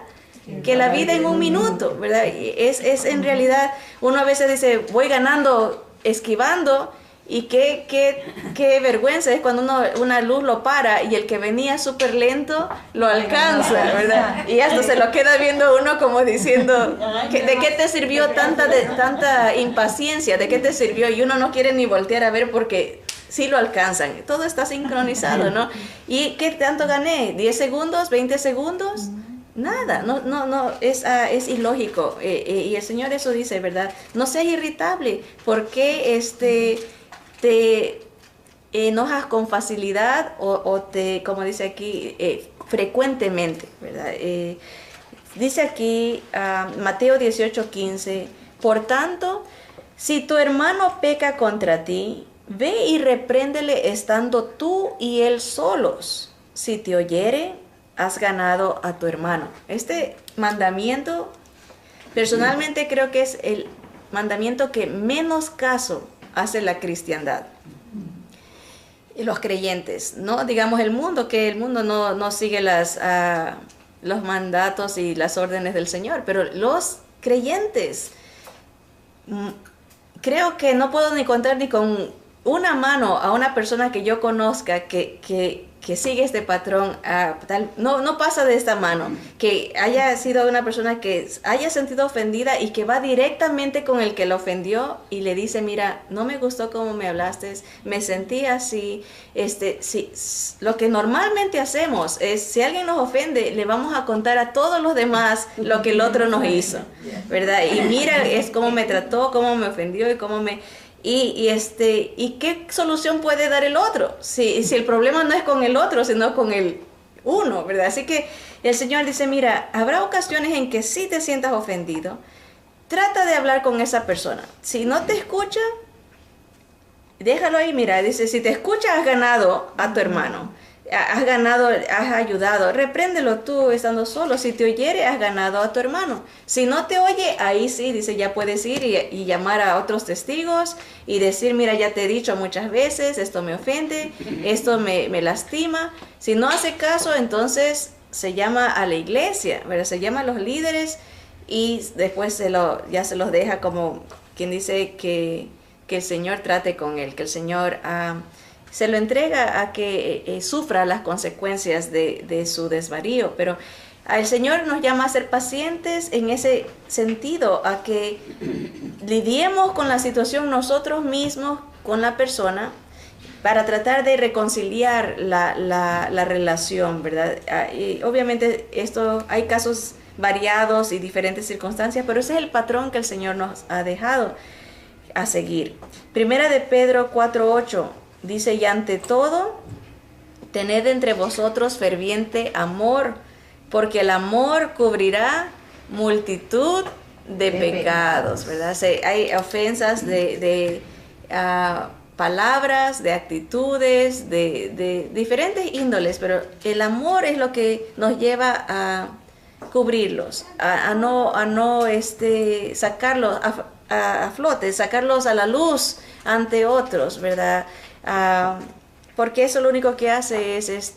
que la vida en 1 minuto, ¿verdad? Y es en realidad, uno a veces dice, voy ganando, esquivando, y qué vergüenza es cuando una luz lo para y el que venía súper lento lo alcanza, ¿verdad? Y hasta se lo queda viendo uno como diciendo, ¿de qué te sirvió tanta impaciencia? ¿De qué te sirvió? Y uno no quiere ni voltear a ver porque sí lo alcanzan. Todo está sincronizado, ¿no? ¿Y qué tanto gané? ¿10 segundos? ¿20 segundos? Nada, no, es ilógico. Y el Señor eso dice, ¿verdad? No seas irritable. ¿Por qué te enojas con facilidad o te, como dice aquí, frecuentemente, ¿verdad? Dice aquí Mateo 18:15, por tanto, si tu hermano peca contra ti, ve y repréndele estando tú y él solos. Si te oyere, has ganado a tu hermano. Este mandamiento, personalmente creo que es el mandamiento que menos caso hace la cristiandad y los creyentes, no digamos el mundo, que el mundo no sigue los mandatos y las órdenes del Señor, pero los creyentes, creo que no puedo ni contar ni con una mano a una persona que yo conozca que sigue este patrón, no pasa de esta mano, que haya sido una persona que haya sentido ofendida y que va directamente con el que lo ofendió y le dice, mira, no me gustó cómo me hablaste, me sentí así, lo que normalmente hacemos es, si alguien nos ofende, le vamos a contar a todos los demás lo que el otro nos hizo, ¿verdad? Y mira, es cómo me trató, cómo me ofendió y cómo me... ¿Y qué solución puede dar el otro? Si el problema no es con el otro, sino con el uno, ¿verdad? Así que el Señor dice, mira, habrá ocasiones en que sí te sientas ofendido. Trata de hablar con esa persona. Si no te escucha, déjalo ahí, mira, dice, si te escucha, has ganado a tu hermano. Has ganado, has ayudado, repréndelo tú estando solo. Si te oyere, has ganado a tu hermano. Si no te oye, ahí sí, dice, ya puedes ir y llamar a otros testigos y decir, mira, ya te he dicho muchas veces, esto me ofende, esto me lastima. Si no hace caso, entonces se llama a la iglesia, ¿verdad? Se llama a los líderes y después ya se los deja como quien dice que el Señor trate con él, que el Señor... se lo entrega a que sufra las consecuencias de su desvarío, pero el Señor nos llama a ser pacientes en ese sentido, a que lidiemos con la situación nosotros mismos, con la persona, para tratar de reconciliar la relación, ¿verdad? Y obviamente hay casos variados y diferentes circunstancias, pero ese es el patrón que el Señor nos ha dejado a seguir. Primera de Pedro 4:8 dice, y ante todo, tened entre vosotros ferviente amor, porque el amor cubrirá multitud de pecados, ¿verdad? Hay ofensas de palabras, de actitudes, de diferentes índoles, pero el amor es lo que nos lleva a cubrirlos, a no sacarlos a flote, sacarlos a la luz ante otros, ¿verdad? Porque eso lo único que hace es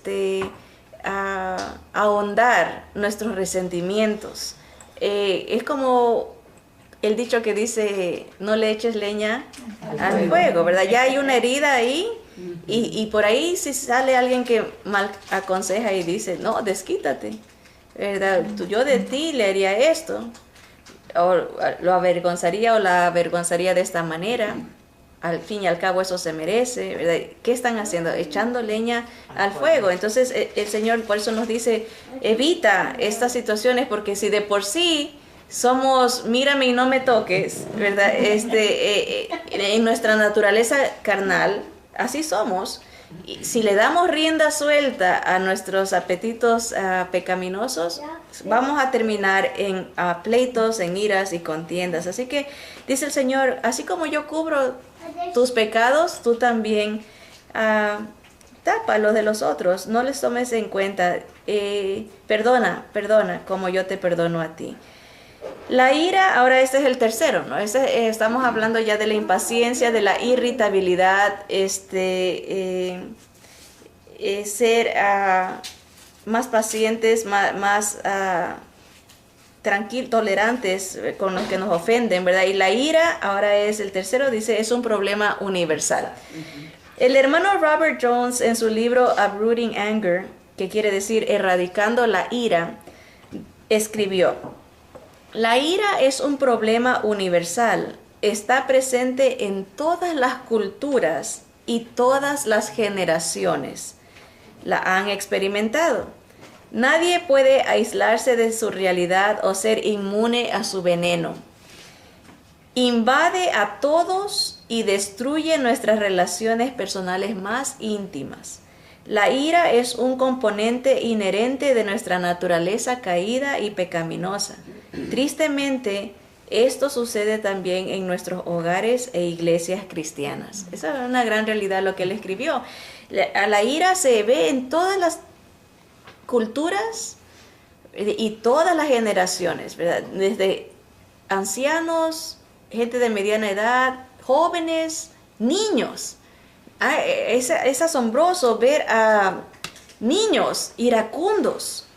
ahondar nuestros resentimientos. Es como el dicho que dice, no le eches leña al fuego, ¿verdad? Ya hay una herida ahí y por ahí si sale alguien que mal aconseja y dice, no, desquítate, ¿verdad? Yo de ti le haría esto, o lo avergonzaría o la avergonzaría de esta manera. al fin y al cabo eso se merece, ¿verdad? ¿Qué están haciendo? Echando leña al fuego. Entonces el Señor por eso nos dice, evita estas situaciones, porque si de por sí somos, mírame y no me toques, ¿verdad? En nuestra naturaleza carnal, así somos. Y si le damos rienda suelta a nuestros apetitos pecaminosos, vamos a terminar en pleitos, en iras y contiendas. Así que dice el Señor, así como yo cubro tus pecados, tú también tapa los de los otros, no les tomes en cuenta, perdona como yo te perdono a ti. La ira, ahora este es el tercero, ¿no? Estamos hablando ya de la impaciencia, de la irritabilidad, ser más pacientes, más tranquilos, tolerantes con los que nos ofenden, ¿verdad? Y la ira, ahora es el tercero, dice, es un problema universal. El hermano Robert Jones, en su libro Uprooting Anger, que quiere decir erradicando la ira, escribió: la ira es un problema universal, está presente en todas las culturas y todas las generaciones la han experimentado. Nadie puede aislarse de su realidad o ser inmune a su veneno. Invade a todos y destruye nuestras relaciones personales más íntimas. La ira es un componente inherente de nuestra naturaleza caída y pecaminosa. Tristemente, esto sucede también en nuestros hogares e iglesias cristianas. Esa es una gran realidad lo que él escribió. La ira se ve en todas las culturas y todas las generaciones, ¿verdad? Desde ancianos, gente de mediana edad, jóvenes, niños. Es asombroso ver a niños iracundos,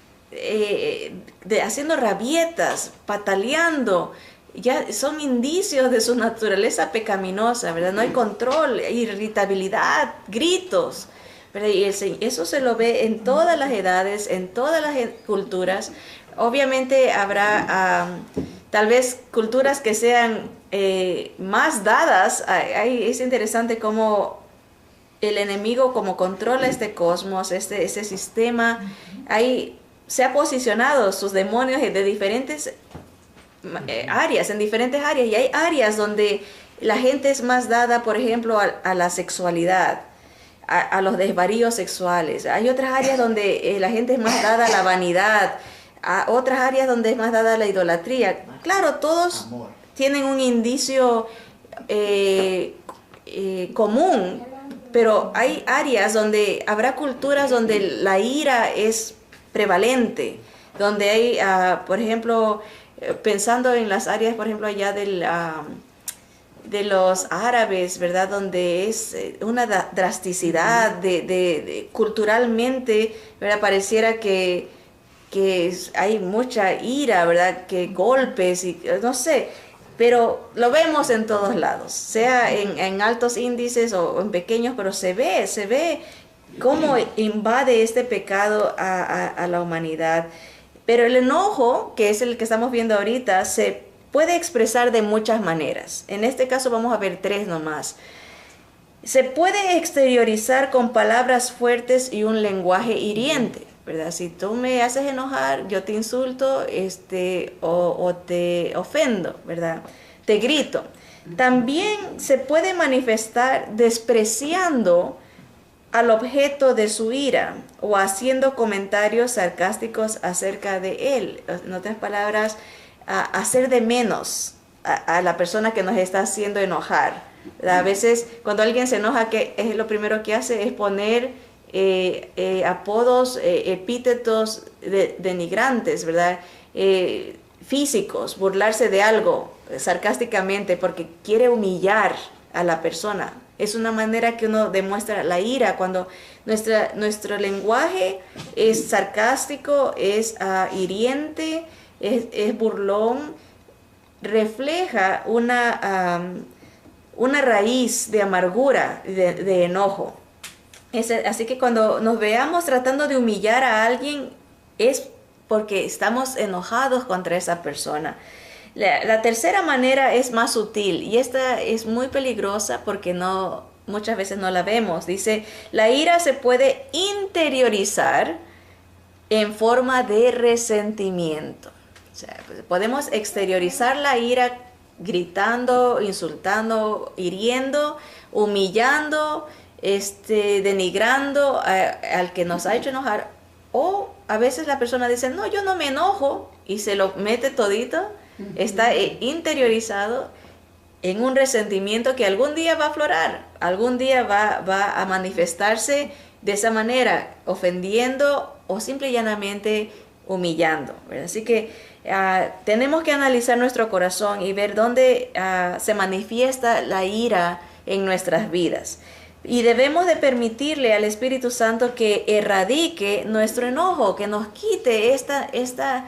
haciendo rabietas, pataleando. Ya son indicios de su naturaleza pecaminosa, ¿verdad? No hay control, irritabilidad, gritos, ¿verdad? Y eso se lo ve en todas las edades, en todas las culturas. Obviamente habrá tal vez culturas que sean más dadas. Es interesante cómo el enemigo, como controla este cosmos, este sistema, ahí se ha posicionado sus demonios de diferentes áreas, en diferentes áreas, y hay áreas donde la gente es más dada, por ejemplo, a la sexualidad, a los desvaríos sexuales. Hay otras áreas donde la gente es más dada a la vanidad, a otras áreas donde es más dada a la idolatría. Claro, todos tienen un indicio común, pero hay áreas donde habrá culturas donde la ira es prevalente, donde hay, por ejemplo, pensando en las áreas, por ejemplo, allá de los árabes, ¿verdad? Donde es una drasticidad culturalmente, ¿verdad? Pareciera que hay mucha ira, ¿verdad? Que golpes y no sé, pero lo vemos en todos lados, sea en altos índices o en pequeños, pero se ve cómo invade este pecado a la humanidad. Pero el enojo, que es el que estamos viendo ahorita, se puede expresar de muchas maneras. En este caso vamos a ver 3 nomás. Se puede exteriorizar con palabras fuertes y un lenguaje hiriente, ¿verdad? Si tú me haces enojar, yo te insulto o te ofendo, ¿verdad? Te grito. También se puede manifestar despreciando al objeto de su ira o haciendo comentarios sarcásticos acerca de él. En otras palabras, hacer de menos a la persona que nos está haciendo enojar. A veces cuando alguien se enoja, que es lo primero que hace es poner apodos, epítetos denigrantes, ¿verdad? Físicos, burlarse de algo sarcásticamente porque quiere humillar a la persona. Es una manera que uno demuestra la ira cuando nuestro lenguaje es sarcástico, es hiriente, es burlón, refleja una raíz de amargura, de enojo. Así que cuando nos veamos tratando de humillar a alguien es porque estamos enojados contra esa persona. La tercera manera es más sutil y esta es muy peligrosa porque muchas veces no la vemos. Dice, la ira se puede interiorizar en forma de resentimiento. O sea, podemos exteriorizar la ira gritando, insultando, hiriendo, humillando, denigrando al que nos ha hecho enojar. O a veces la persona dice, no, yo no me enojo, y se lo mete todito. Está interiorizado en un resentimiento que algún día va a aflorar, algún día va a manifestarse de esa manera, ofendiendo o simple y llanamente humillando, ¿verdad? Así que tenemos que analizar nuestro corazón y ver dónde se manifiesta la ira en nuestras vidas. Y debemos de permitirle al Espíritu Santo que erradique nuestro enojo, que nos quite esta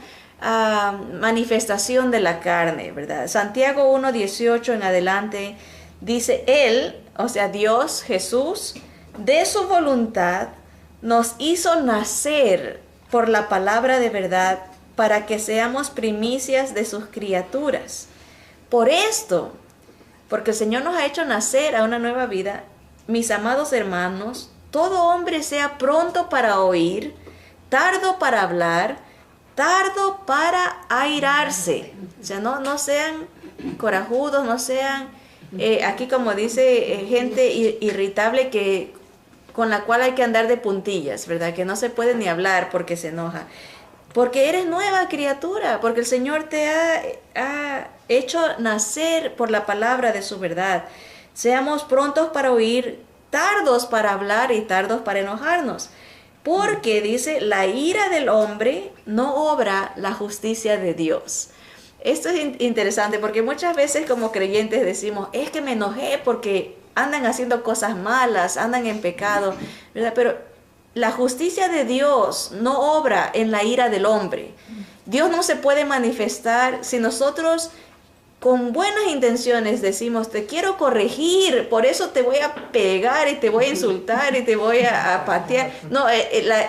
manifestación de la carne, ¿verdad? Santiago 1:18 en adelante dice, Él, o sea Dios, Jesús, de su voluntad nos hizo nacer por la palabra de verdad para que seamos primicias de sus criaturas. Por esto, porque el Señor nos ha hecho nacer a una nueva vida, mis amados hermanos, todo hombre sea pronto para oír, tardo para hablar, tardo para airarse. O sea, no sean corajudos, no sean, aquí como dice, gente irritable con la cual hay que andar de puntillas, ¿verdad? Que no se puede ni hablar porque se enoja. Porque eres nueva criatura, porque el Señor te ha hecho nacer por la palabra de su verdad. Seamos prontos para oír, tardos para hablar y tardos para enojarnos. Porque dice, la ira del hombre no obra la justicia de Dios. Esto es interesante porque muchas veces como creyentes decimos, es que me enojé porque andan haciendo cosas malas, andan en pecado, ¿verdad? Pero la justicia de Dios no obra en la ira del hombre. Dios no se puede manifestar si nosotros con buenas intenciones decimos, te quiero corregir, por eso te voy a pegar y te voy a insultar y te voy a patear. No,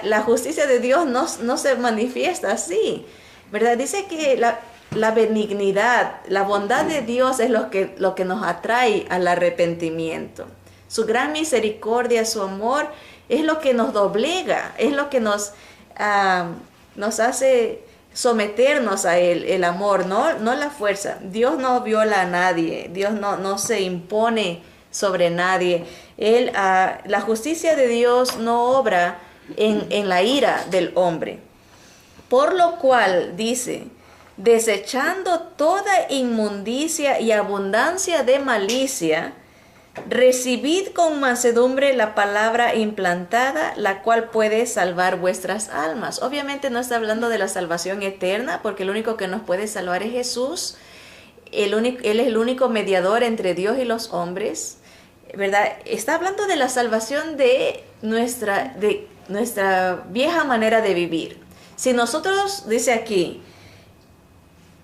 la justicia de Dios no se manifiesta así, ¿verdad? Dice que la benignidad, la bondad de Dios es lo que nos atrae al arrepentimiento. Su gran misericordia, su amor, es lo que nos doblega, es lo que nos hace someternos a Él, el amor, no la fuerza. Dios no viola a nadie, Dios no se impone sobre nadie. La justicia de Dios no obra en la ira del hombre. Por lo cual dice, desechando toda inmundicia y abundancia de malicia, recibid con mansedumbre la palabra implantada, la cual puede salvar vuestras almas. Obviamente no está hablando de la salvación eterna, porque el único que nos puede salvar es Jesús. Él es el único mediador entre Dios y los hombres, ¿verdad? Está hablando de la salvación de nuestra vieja manera de vivir. Si nosotros, dice aquí,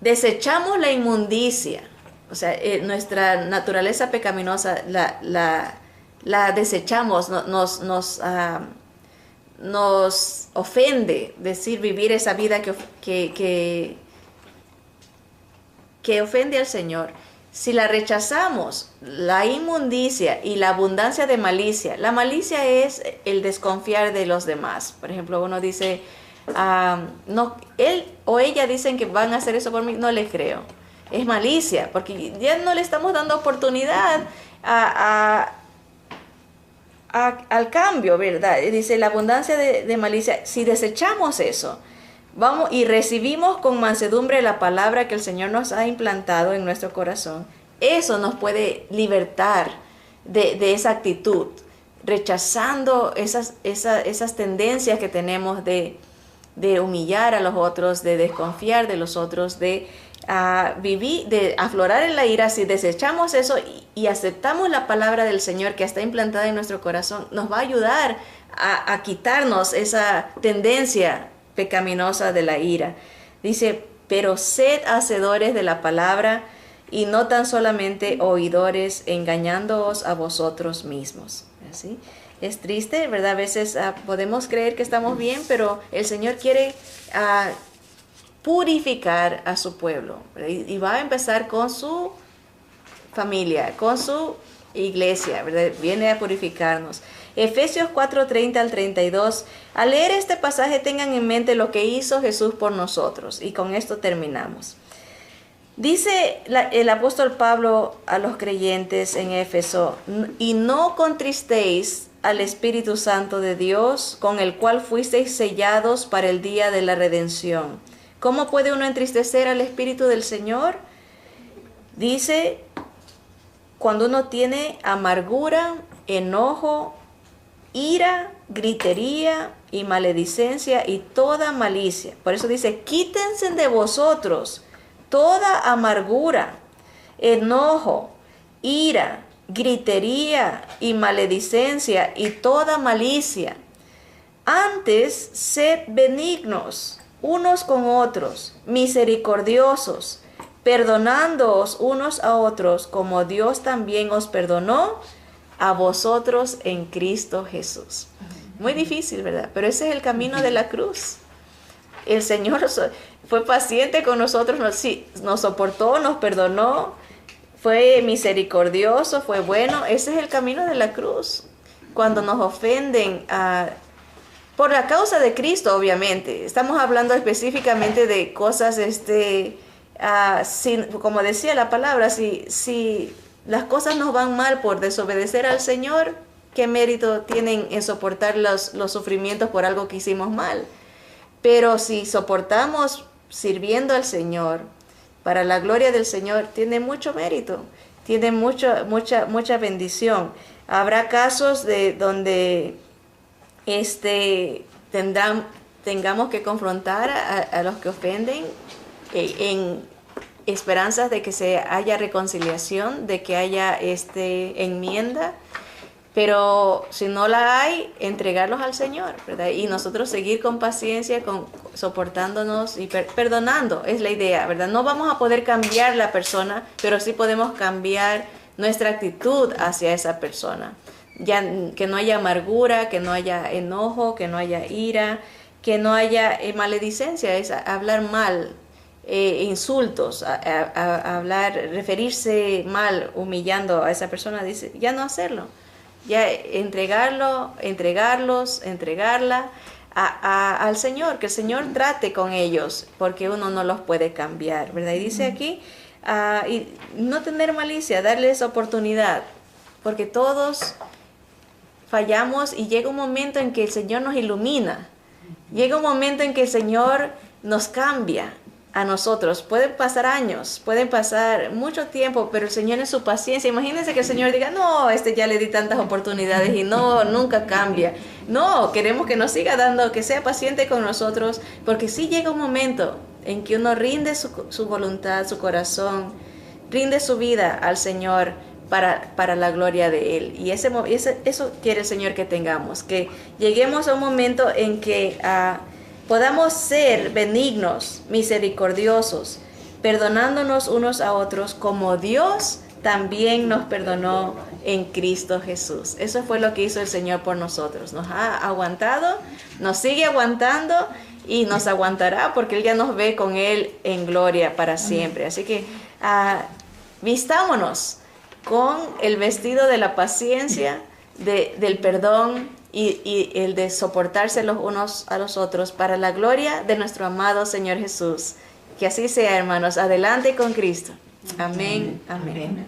desechamos la inmundicia, o sea, nuestra naturaleza pecaminosa la desechamos, nos ofende decir vivir esa vida que ofende al Señor. Si la rechazamos, la inmundicia y la abundancia de malicia, la malicia es el desconfiar de los demás. Por ejemplo, uno dice, no, él o ella dicen que van a hacer eso por mí, no les creo. Es malicia, porque ya no le estamos dando oportunidad al cambio, ¿verdad? Dice la abundancia de malicia. Si desechamos eso, vamos y recibimos con mansedumbre la palabra que el Señor nos ha implantado en nuestro corazón, eso nos puede libertar de esa actitud, rechazando esas tendencias que tenemos de humillar a los otros, de desconfiar de los otros, de vivir, de aflorar en la ira. Si desechamos eso y aceptamos la palabra del Señor que está implantada en nuestro corazón, nos va a ayudar a quitarnos esa tendencia pecaminosa de la ira. Dice, pero sed hacedores de la palabra y no tan solamente oidores, engañándoos a vosotros mismos. ¿Así? Es triste, ¿verdad? A veces podemos creer que estamos bien, pero el Señor quiere purificar a su pueblo. Y va a empezar con su familia, con su iglesia, ¿verdad? Viene a purificarnos. Efesios 4:30 al 32. Al leer este pasaje tengan en mente lo que hizo Jesús por nosotros. Y con esto terminamos. Dice el apóstol Pablo a los creyentes en Éfeso: y no contristéis al Espíritu Santo de Dios, con el cual fuisteis sellados para el día de la redención. ¿Cómo puede uno entristecer al Espíritu del Señor? Dice, cuando uno tiene amargura, enojo, ira, gritería y maledicencia y toda malicia. Por eso dice, quítense de vosotros toda amargura, enojo, ira, gritería y maledicencia y toda malicia. Antes, sed benignos unos con otros, misericordiosos, perdonándoos unos a otros, como Dios también os perdonó a vosotros en Cristo Jesús. Muy difícil, ¿verdad? Pero ese es el camino de la cruz. El Señor fue paciente con nosotros, nos soportó, nos perdonó, fue misericordioso, fue bueno. Ese es el camino de la cruz. Cuando nos ofenden por la causa de Cristo, obviamente. Estamos hablando específicamente de cosas, como decía la palabra, si las cosas nos van mal por desobedecer al Señor, ¿qué mérito tienen en soportar los sufrimientos por algo que hicimos mal? Pero si soportamos sirviendo al Señor, para la gloria del Señor, tiene mucho mérito, tiene mucha bendición. Habrá casos de donde tengamos que confrontar a los que ofenden en esperanzas de que haya reconciliación, de que haya enmienda. Pero si no la hay, entregarlos al Señor, ¿verdad? Y nosotros seguir con paciencia, soportándonos y perdonando, es la idea, ¿verdad? No vamos a poder cambiar la persona, pero sí podemos cambiar nuestra actitud hacia esa persona. Ya, que no haya amargura, que no haya enojo, que no haya ira, que no haya maledicencia, es hablar mal, insultos, hablar, referirse mal, humillando a esa persona. Dice, ya no hacerlo. Ya entregarla al Señor, que el Señor trate con ellos, porque uno no los puede cambiar, ¿verdad? Y dice aquí, y no tener malicia, darles oportunidad, porque todos fallamos y llega un momento en que el Señor nos ilumina, llega un momento en que el Señor nos cambia a nosotros. Pueden pasar años, pueden pasar mucho tiempo, pero el Señor en su paciencia, imagínense que el Señor diga, no, ya le di tantas oportunidades y no, nunca cambia. No, queremos que nos siga dando, que sea paciente con nosotros, porque sí llega un momento en que uno rinde su voluntad, su corazón, rinde su vida al Señor para la gloria de Él. Y eso quiere el Señor que tengamos, que lleguemos a un momento en que podamos ser benignos, misericordiosos, perdonándonos unos a otros como Dios también nos perdonó en Cristo Jesús. Eso fue lo que hizo el Señor por nosotros. Nos ha aguantado, nos sigue aguantando y nos aguantará porque Él ya nos ve con Él en gloria para siempre. Así que vistámonos con el vestido de la paciencia, del perdón, y el de soportarse los unos a los otros para la gloria de nuestro amado Señor Jesús. Que así sea, hermanos. Adelante con Cristo. Amén. Amén.